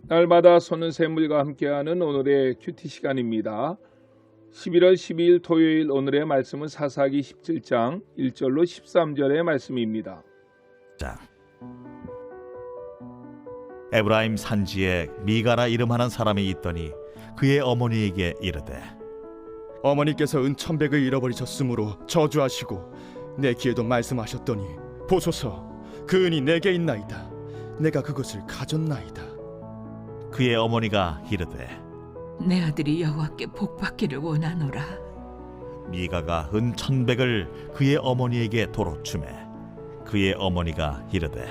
날마다 솟는 샘물과 함께하는 오늘의 큐티 시간입니다. 11월 12일 토요일 오늘의 말씀은 사사기 17장 1절로 13절의 말씀입니다. 에브라임 산지에 미가라 이름하는 사람이 있더니 그의 어머니에게 이르되 어머니께서 은 1,100을 잃어버리셨으므로 저주하시고 내 귀에도 말씀하셨더니 보소서 그 은이 내게 있나이다. 내가 그것을 가졌나이다. 그의 어머니가 이르되 내 아들이 여호와께 복받기를 원하노라. 미가가 은 1,100을 그의 어머니에게 도로 주매 그의 어머니가 이르되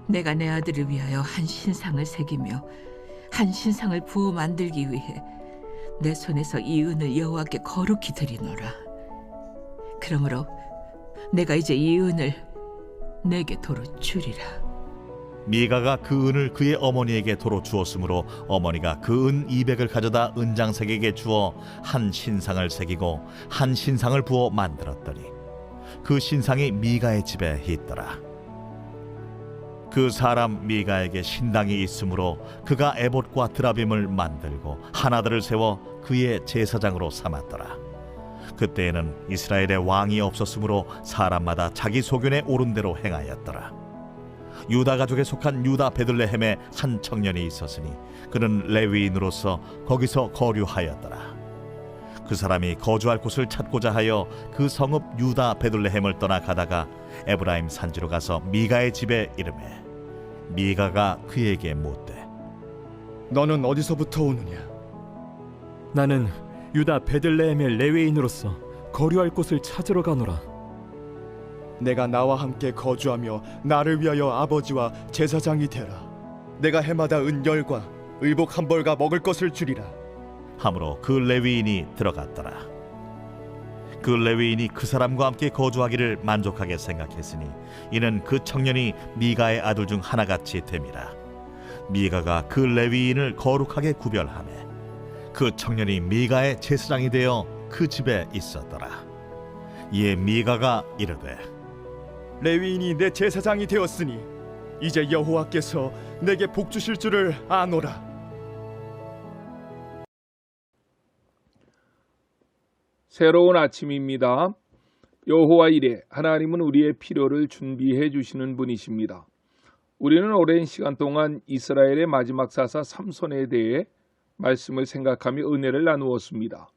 내가 내 아들을 위하여 한 신상을 새기며 한 신상을 부어 만들기 위해 내 손에서 이 은을 여호와께 거룩히 드리노라. 그러므로 내가 이제 이 은을 내게 도로 주리라. 미가가 그 은을 그의 어머니에게 도로 주었으므로 어머니가 그 은 200을 가져다 은장색에게 주어 한 신상을 새기고 한 신상을 부어 만들었더니 그 신상이 미가의 집에 있더라. 그 사람 미가에게 신당이 있으므로 그가 에봇과 드라빔을 만들고 하나들을 세워 그의 제사장으로 삼았더라. 그때에는 이스라엘에 왕이 없었으므로 사람마다 자기 소견에 옳은 대로 행하였더라. 유다 가족에 속한 유다 베들레헴에 한 청년이 있었으니 그는 레위인으로서 거기서 거류하였더라. 그 사람이 거주할 곳을 찾고자 하여 그 성읍 유다 베들레헴을 떠나 가다가 에브라임 산지로 가서 미가의 집에 이르매 미가가 그에게 묻되 너는 어디서부터 오느냐? 나는 유다 베들레헴의 레위인으로서 거류할 곳을 찾으러 가노라. 내가 나와 함께 거주하며 나를 위하여 아버지와 제사장이 되라. 내가 해마다 은 10과 의복 1벌과 먹을 것을 주리라. 하므로 그 레위인이 들어갔더라. 그 레위인이 그 사람과 함께 거주하기를 만족하게 생각했으니 이는 그 청년이 미가의 아들 중 하나같이 됨이라. 미가가 그 레위인을 거룩하게 구별하매 그 청년이 미가의 제사장이 되어 그 집에 있었더라. 이에 미가가 이르되 레위인이 내 제사장이 되었으니 이제 여호와께서 내게 복 주실 줄을 아노라. 새로운 아침입니다. 여호와 이레, 하나님은 우리의 필요를 준비해 주시는 분이십니다. 우리는 오랜 시간 동안 이스라엘의 마지막 사사 삼손에 대해 말씀을 생각하며 은혜를 나누었습니다.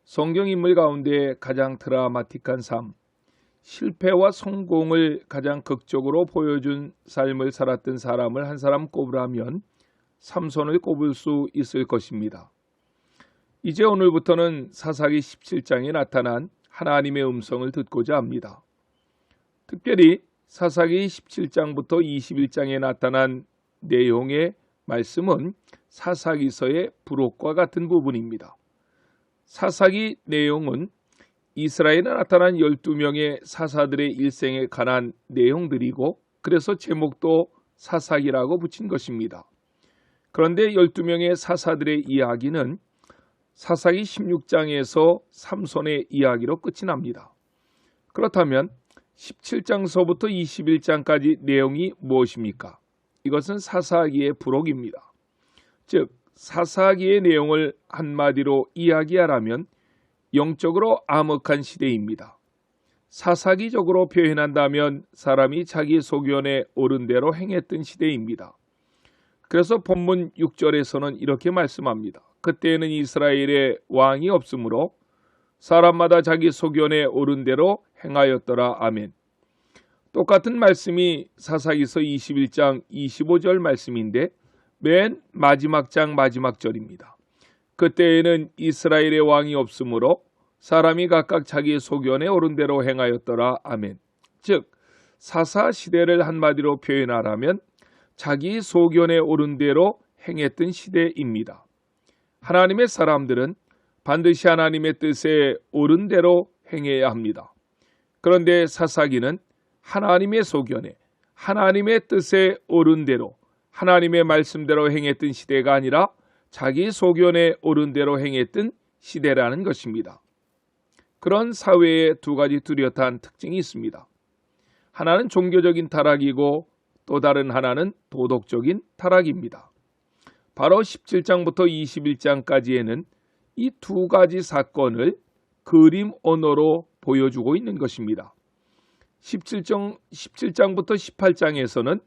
성경 인물 가운데 가장 드라마틱한 삶, 실패와 성공을 가장 극적으로 보여준 삶을 살았던 사람을 한 사람 꼽으라면 삼손을 꼽을 수 있을 것입니다. 이제 오늘부터는 사사기 17장에 나타난 하나님의 음성을 듣고자 합니다. 특별히 사사기 17장부터 21장에 나타난 내용의 말씀은 사사기서의 부록과 같은 부분입니다. 사사기 내용은 이스라엘에 나타난 12명의 사사들의 일생에 관한 내용들이고 그래서 제목도 사사기라고 붙인 것입니다. 그런데 12명의 사사들의 이야기는 사사기 16장에서 삼손의 이야기로 끝이 납니다. 그렇다면 17장서부터 21장까지 내용이 무엇입니까? 이것은 사사기의 부록입니다. 즉 사사기의 내용을 한마디로 이야기하라면 영적으로 암흑한 시대입니다. 사사기적으로 표현한다면 사람이 자기 소견에 옳은 대로 행했던 시대입니다. 그래서 본문 6절에서는 이렇게 말씀합니다. 그때에는 이스라엘에 왕이 없으므로 사람마다 자기 소견에 옳은 대로 행하였더라. 아멘. 똑같은 말씀이 사사기서 21장 25절 말씀인데 맨 마지막 장 마지막 절입니다. 그때에는 이스라엘의 왕이 없으므로 사람이 각각 자기 소견에 옳은 대로 행하였더라. 아멘. 즉 사사 시대를 한마디로 표현하라면 자기 소견에 옳은 대로 행했던 시대입니다. 하나님의 사람들은 반드시 하나님의 뜻에 옳은 대로 행해야 합니다. 그런데 사사기는 하나님의 소견에 하나님의 뜻에 옳은 대로 하나님의 말씀대로 행했던 시대가 아니라 자기 소견에 옳은 대로 행했던 시대라는 것입니다. 그런 사회에 두 가지 뚜렷한 특징이 있습니다. 하나는 종교적인 타락이고 또 다른 하나는 도덕적인 타락입니다. 바로 17장부터 21장까지에는 이 두 가지 사건을 그림 언어로 보여주고 있는 것입니다. 17장부터 18장에서는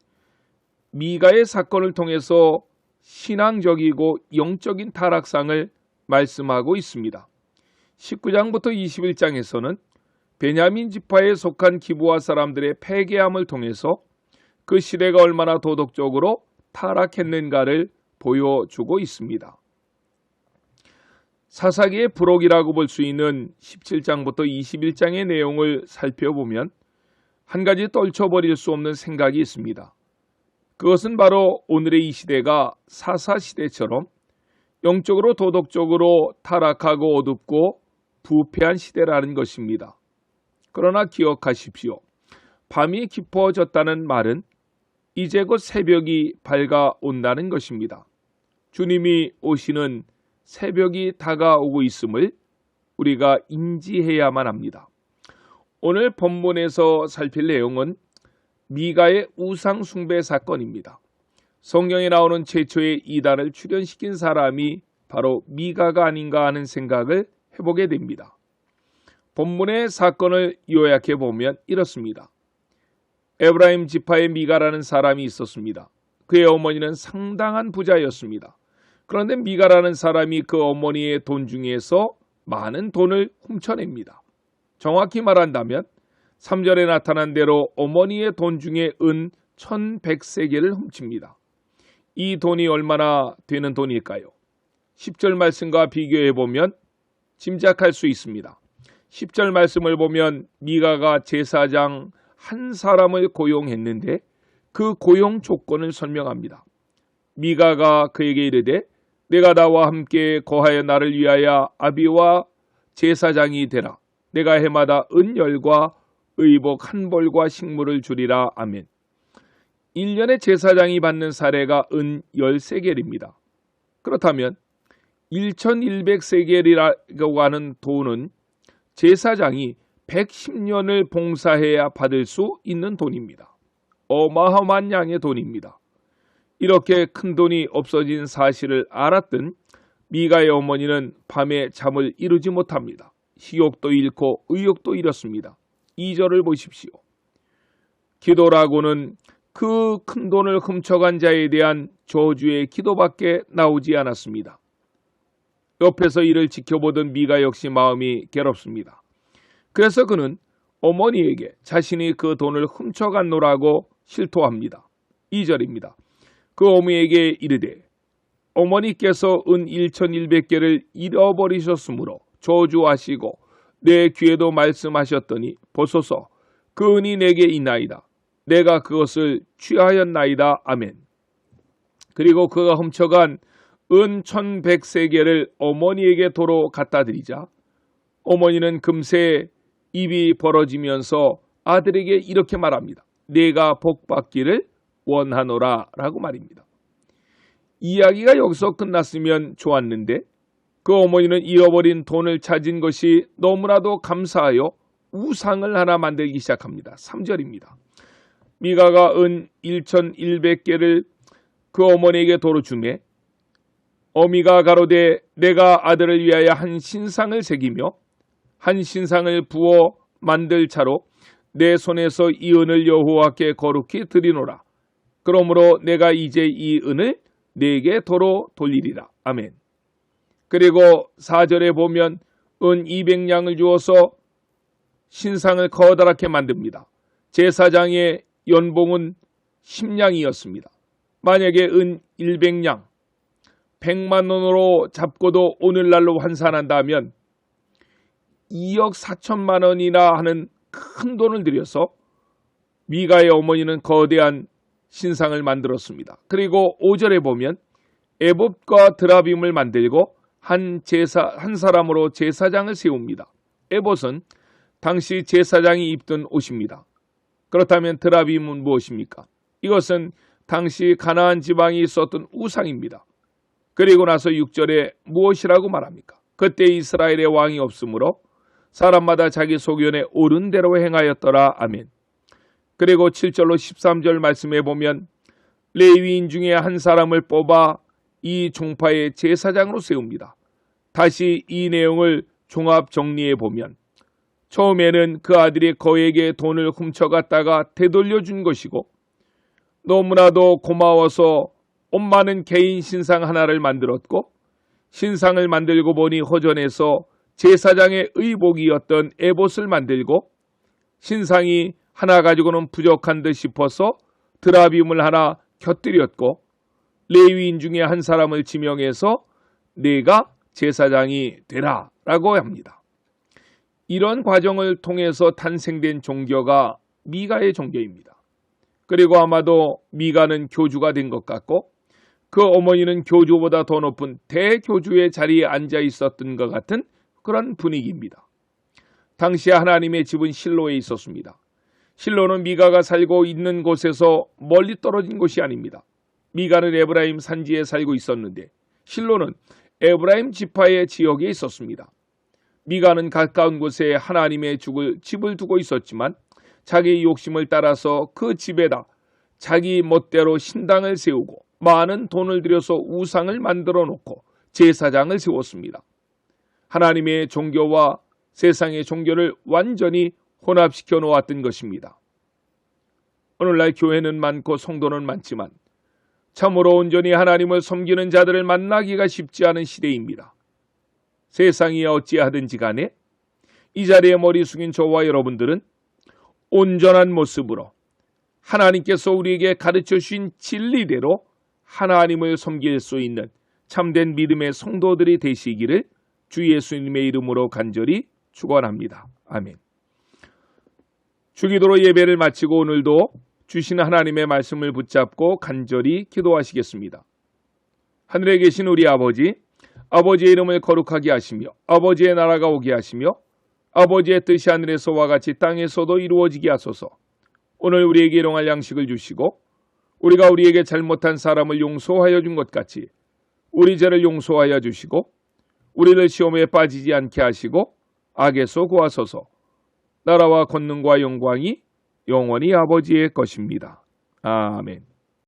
미가의 사건을 통해서 신앙적이고 영적인 타락상을 말씀하고 있습니다. 19장부터 21장에서는 베냐민 지파에 속한 기브아 사람들의 패괴함을 통해서 그 시대가 얼마나 도덕적으로 타락했는가를 보여주고 있습니다. 사사기의 부록이라고 볼 수 있는 17장부터 21장의 내용을 살펴보면 한 가지 떨쳐버릴 수 없는 생각이 있습니다. 그것은 바로 오늘의 이 시대가 사사시대처럼 영적으로 도덕적으로 타락하고 어둡고 부패한 시대라는 것입니다. 그러나 기억하십시오. 밤이 깊어졌다는 말은 이제 곧 새벽이 밝아온다는 것입니다. 주님이 오시는 새벽이 다가오고 있음을 우리가 인지해야만 합니다. 오늘 본문에서 살필 내용은 미가의 우상 숭배 사건입니다. 성경에 나오는 최초의 이단을 출현시킨 사람이 바로 미가가 아닌가 하는 생각을 해보게 됩니다. 본문의 사건을 요약해 보면 이렇습니다. 에브라임 지파의 미가라는 사람이 있었습니다. 그의 어머니는 상당한 부자였습니다. 그런데 미가라는 사람이 그 어머니의 돈 중에서 많은 돈을 훔쳐냅니다. 정확히 말한다면 3절에 나타난 대로 어머니의 돈 중에 은 1100세겔을 훔칩니다. 이 돈이 얼마나 되는 돈일까요? 10절 말씀과 비교해 보면 짐작할 수 있습니다. 10절 말씀을 보면 미가가 제사장 한 사람을 고용했는데 그 고용 조건을 설명합니다. 미가가 그에게 이르되 내가 나와 함께 거하여 나를 위하여 아비와 제사장이 되라. 내가 해마다 은열과 의복 한 벌과 식물을 주리라. 아멘. 1년에 제사장이 받는 사례가 은 10세겔입니다. 그렇다면 1100세겔이라고 하는 돈은 제사장이 110년을 봉사해야 받을 수 있는 돈입니다. 어마어마한 양의 돈입니다. 이렇게 큰 돈이 없어진 사실을 알았던 미가의 어머니는 밤에 잠을 이루지 못합니다. 식욕도 잃고 의욕도 잃었습니다. 2절을 보십시오. 기도라고는 그 큰 돈을 훔쳐간 자에 대한 저주의 기도밖에 나오지 않았습니다. 옆에서 이를 지켜보던 미가 역시 마음이 괴롭습니다. 그래서 그는 어머니에게 자신이 그 돈을 훔쳐갔노라고 실토합니다. 2절입니다. 그 어머니에게 이르되 어머니께서 은 1100개를 잃어버리셨으므로 저주하시고 내 귀에도 말씀하셨더니 보소서 그 은이 내게 있나이다. 내가 그것을 취하였나이다. 아멘. 그리고 그가 훔쳐간 은 1100세겔을 어머니에게 도로 갖다 드리자 어머니는 금세 입이 벌어지면서 아들에게 이렇게 말합니다. 내가 복받기를 원하노라 라고 말입니다. 이야기가 여기서 끝났으면 좋았는데 그 어머니는 잃어버린 돈을 찾은 것이 너무나도 감사하여 우상을 하나 만들기 시작합니다. 3절입니다. 미가가 은 1100개를 그 어머니에게 도로 주매 어미가 가로되 내가 아들을 위하여 한 신상을 새기며 한 신상을 부어 만들 차로 내 손에서 이 은을 여호와께 거룩히 드리노라. 그러므로 내가 이제 이 은을 네게 도로 돌리리라. 아멘. 그리고 4절에 보면 은 200냥을 주어서 신상을 커다랗게 만듭니다. 제사장의 연봉은 10냥이었습니다. 만약에 은 100냥, 100만 원으로 잡고도 오늘날로 환산한다면 2억 4천만 원이나 하는 큰 돈을 들여서 미가의 어머니는 거대한 신상을 만들었습니다. 그리고 5절에 보면 에봇과 드라빔을 만들고 한 사람으로 제사장을 세웁니다. 에봇은 당시 제사장이 입던 옷입니다. 그렇다면 드라빔은 무엇입니까? 이것은 당시 가나안 지방에 있었던 우상입니다. 그리고 나서 6절에 무엇이라고 말합니까? 그때 이스라엘의 왕이 없으므로 사람마다 자기 소견에 옳은 대로 행하였더라. 아멘. 그리고 7절로 13절 말씀해 보면 레위인 중에 한 사람을 뽑아 이 종파의 제사장으로 세웁니다. 다시 이 내용을 종합 정리해 보면 처음에는 그 아들이 거에게 돈을 훔쳐갔다가 되돌려 준 것이고 너무나도 고마워서 엄마는 개인 신상 하나를 만들었고 신상을 만들고 보니 허전해서 제사장의 의복이었던 에봇을 만들고 신상이 하나 가지고는 부족한 듯 싶어서 드라빔을 하나 곁들였고 레위인 중에 한 사람을 지명해서 네가 제사장이 되라 라고 합니다. 이런 과정을 통해서 탄생된 종교가 미가의 종교입니다. 그리고 아마도 미가는 교주가 된 것 같고 그 어머니는 교주보다 더 높은 대교주의 자리에 앉아 있었던 것 같은 그런 분위기입니다. 당시 하나님의 집은 실로에 있었습니다. 실로는 미가가 살고 있는 곳에서 멀리 떨어진 곳이 아닙니다. 미가는 에브라임 산지에 살고 있었는데 실로는 에브라임 지파의 지역에 있었습니다. 미가는 가까운 곳에 하나님의 집을 두고 있었지만 자기 욕심을 따라서 그 집에다 자기 멋대로 신당을 세우고 많은 돈을 들여서 우상을 만들어 놓고 제사장을 세웠습니다. 하나님의 종교와 세상의 종교를 완전히 혼합시켜 놓았던 것입니다. 오늘날 교회는 많고 성도는 많지만 참으로 온전히 하나님을 섬기는 자들을 만나기가 쉽지 않은 시대입니다. 세상이 어찌하든지 간에 이 자리에 머리 숙인 저와 여러분들은 온전한 모습으로 하나님께서 우리에게 가르쳐 주신 진리대로 하나님을 섬길 수 있는 참된 믿음의 성도들이 되시기를 주 예수님의 이름으로 간절히 축원합니다. 아멘. 주기도로 예배를 마치고 오늘도 주신 하나님의 말씀을 붙잡고 간절히 기도하시겠습니다. 하늘에 계신 우리 아버지, 아버지의 이름을 거룩하게 하시며 아버지의 나라가 오게 하시며 아버지의 뜻이 하늘에서와 같이 땅에서도 이루어지게 하소서. 오늘 우리에게 일용할 양식을 주시고 우리가 우리에게 잘못한 사람을 용서하여 준 것 같이 우리 죄를 용서하여 주시고 우리를 시험에 빠지지 않게 하시고 악에서 구하소서. 나라와 권능과 영광이 영원히 아버지의 것입니다. 아멘.